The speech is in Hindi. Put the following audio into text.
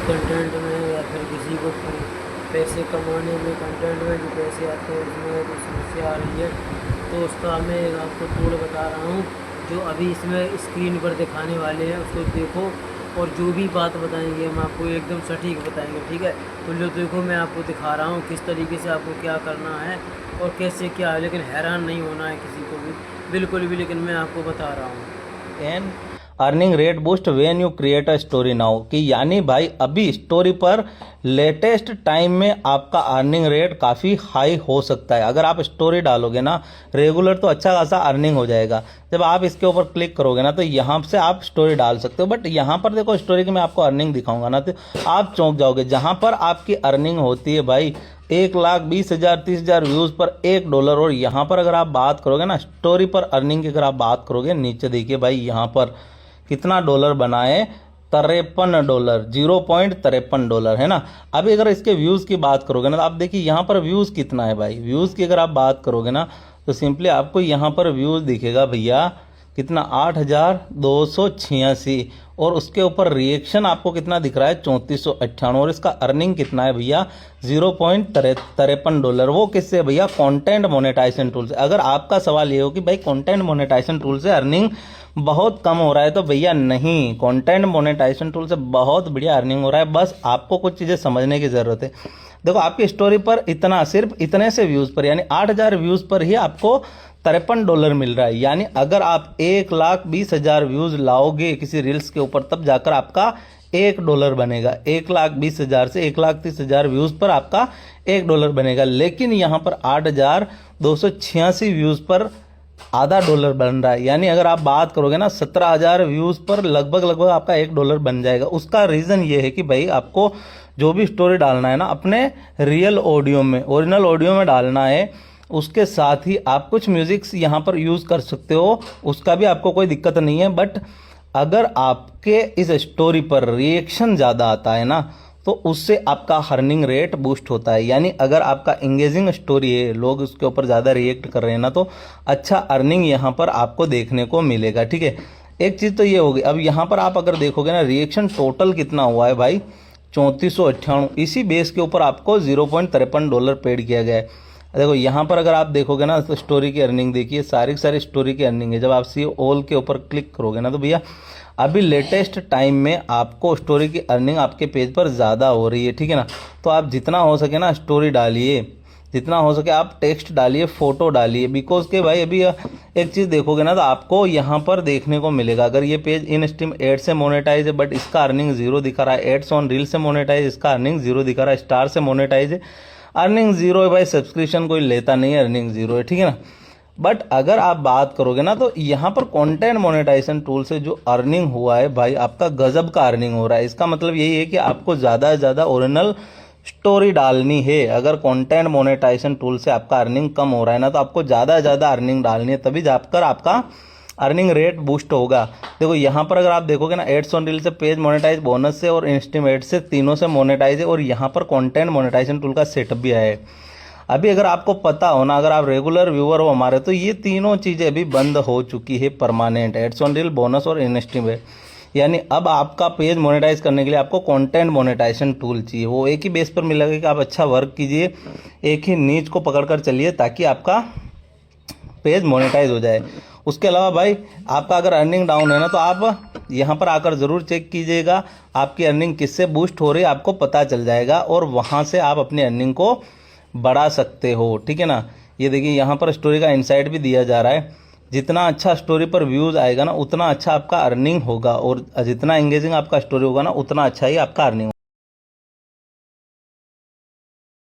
कंटेंट में या फिर किसी को पैसे कमाने में, कंटेंट में जो पैसे आते हैं उसमें जो समस्या आ रही है, तो उसका मैं आपको टूल बता रहा हूँ जो अभी इसमें स्क्रीन पर दिखाने वाले हैं। उसको देखो और जो भी बात बताएंगे हम आपको एकदम सटीक बताएंगे, ठीक है। तो जो देखो मैं आपको दिखा रहा हूँ किस तरीके से आपको क्या करना है और कैसे क्या है, लेकिन हैरान नहीं होना है किसी को भी, बिल्कुल भी, लेकिन मैं आपको बता रहा हूँ। An earning rate boost when you create a story now, कि यानी भाई अभी स्टोरी पर लेटेस्ट टाइम में आपका अर्निंग रेट काफ़ी हाई हो सकता है। अगर आप स्टोरी डालोगे ना रेगुलर तो अच्छा खासा अर्निंग हो जाएगा। जब आप इसके ऊपर क्लिक करोगे ना तो यहाँ से आप स्टोरी डाल सकते हो, बट यहाँ पर देखो स्टोरी की मैं आपको अर्निंग दिखाऊंगा ना तो आप चौंक जाओगे। जहाँ पर आपकी अर्निंग होती है भाई 1,20,000 30,000 व्यूज़ पर $1, और यहाँ पर अगर आप बात करोगे ना स्टोरी पर अर्निंग की, अगर आप बात करोगे नीचे देखिए भाई यहाँ पर कितना डॉलर बनाए, $53, $0.53 है ना। अभी अगर इसके व्यूज़ की बात करोगे ना तो आप देखिए यहाँ पर व्यूज़ कितना है भाई। व्यूज़ की अगर आप बात करोगे ना तो सिंपली आपको यहाँ पर व्यूज़ दिखेगा भैया कितना 8,286, और उसके ऊपर रिएक्शन आपको कितना दिख रहा है 3,498, और इसका अर्निंग कितना है भैया $0.53। वो किससे भैया? कंटेंट मोनेटाइजेशन टूल से। अगर आपका सवाल ये हो कि भाई कंटेंट मोनेटाइजेशन टूल से अर्निंग बहुत कम हो रहा है, तो भैया नहीं, कंटेंट मोनेटाइजेशन टूल से बहुत बढ़िया अर्निंग हो रहा है। बस आपको कुछ चीज़ें समझने की ज़रूरत है। देखो आपकी स्टोरी पर इतना, सिर्फ इतने से व्यूज़ पर यानी 8,000 व्यूज़ पर ही आपको $53 मिल रहा है। यानी अगर आप 1,20,000 व्यूज़ लाओगे किसी रील्स के ऊपर तब जाकर आपका $1 बनेगा। 1,20,000 से 1,30,000 व्यूज़ पर आपका $1 बनेगा। लेकिन यहाँ पर 8,286 व्यूज़ पर आधा डॉलर बन रहा है। यानी अगर आप बात करोगे ना 17,000 व्यूज़ पर लगभग आपका $1 बन जाएगा। उसका रीज़न ये है कि भाई आपको जो भी स्टोरी डालना है ना अपने रियल ऑडियो में, ओरिजिनल ऑडियो में डालना है। उसके साथ ही आप कुछ म्यूजिक्स यहाँ पर यूज़ कर सकते हो, उसका भी आपको कोई दिक्कत नहीं है। बट अगर आपके इस स्टोरी पर रिएक्शन ज़्यादा आता है ना तो उससे आपका अर्निंग रेट बूस्ट होता है। यानी अगर आपका इंगेजिंग स्टोरी है, लोग उसके ऊपर ज़्यादा रिएक्ट कर रहे हैं ना तो अच्छा अर्निंग यहाँ पर आपको देखने को मिलेगा, ठीक है। एक चीज़ तो ये होगी। अब यहाँ पर आप अगर देखोगे ना रिएक्शन टोटल कितना हुआ है भाई 3,498, इसी बेस के ऊपर आपको $0.53 पेड किया गया है। देखो यहाँ पर अगर आप देखोगे ना तो स्टोरी की अर्निंग देखिए, सारी स्टोरी की अर्निंग है। जब आप सी ऑल के ऊपर क्लिक करोगे ना तो भैया अभी लेटेस्ट टाइम में आपको स्टोरी की अर्निंग आपके पेज पर ज़्यादा हो रही है, ठीक है ना। तो आप जितना हो सके ना स्टोरी डालिए, जितना हो सके आप टेक्स्ट डालिए, फोटो डालिए, बिकॉज के भाई अभी एक चीज़ देखोगे ना तो आपको यहाँ पर देखने को मिलेगा। अगर ये पेज इन स्ट्रीम एड से मोनेटाइज है बट इसका अर्निंग जीरो दिखा रहा है, एड्स ऑन रील से मोनेटाइज, इसका अर्निंग जीरो दिखा रहा है, स्टार से मोनेटाइज है, अर्निंग जीरो है भाई, सब्सक्रिप्शन कोई लेता नहीं है, अर्निंग जीरो है, ठीक है ना। बट अगर आप बात करोगे ना तो यहाँ पर कंटेंट मोनेटाइजेशन टूल से जो अर्निंग हुआ है भाई आपका गजब का अर्निंग हो रहा है। इसका मतलब यही है कि आपको ज़्यादा से ज़्यादा ओरिजिनल स्टोरी डालनी है। अगर कंटेंट मोनेटाइजेशन टूल से आपका अर्निंग कम हो रहा है ना तो आपको ज़्यादा से ज़्यादा अर्निंग डालनी है, तभी जाकर आपका अर्निंग रेट बूस्ट होगा। देखो यहाँ पर अगर आप देखोगे ना एड्स ऑन रील से, पेज मोनेटाइज बोनस से और इंस्टीम एड से, तीनों से मोनेटाइज है। और यहाँ पर कंटेंट मोनेटाइजेशन टूल का सेटअप भी आया है। अभी अगर आपको पता हो ना, अगर आप रेगुलर व्यूअर हो हमारे, तो ये तीनों चीज़ें अभी बंद हो चुकी है permanent, ads on reel, bonus और इंस्टीम एड। यानी अब आपका पेज मोनेटाइज करने के लिए आपको कंटेंट मोनेटाइजेशन टूल चाहिए। वो एक ही बेस पर मिलेगा कि आप अच्छा वर्क कीजिए, एक ही नीच को पकड़कर चलिए ताकि आपका पेज मोनेटाइज हो जाए। उसके अलावा भाई आपका अगर अर्निंग डाउन है ना तो आप यहाँ पर आकर ज़रूर चेक कीजिएगा आपकी अर्निंग किससे बूस्ट हो रही है, आपको पता चल जाएगा और वहाँ से आप अपनी अर्निंग को बढ़ा सकते हो, ठीक है ना। ये देखिए यहाँ पर स्टोरी का इनसाइट भी दिया जा रहा है। जितना अच्छा स्टोरी पर व्यूज़ आएगा ना उतना अच्छा आपका अर्निंग होगा, और जितना एंगेजिंग आपका स्टोरी होगा ना उतना अच्छा ही आपका अर्निंग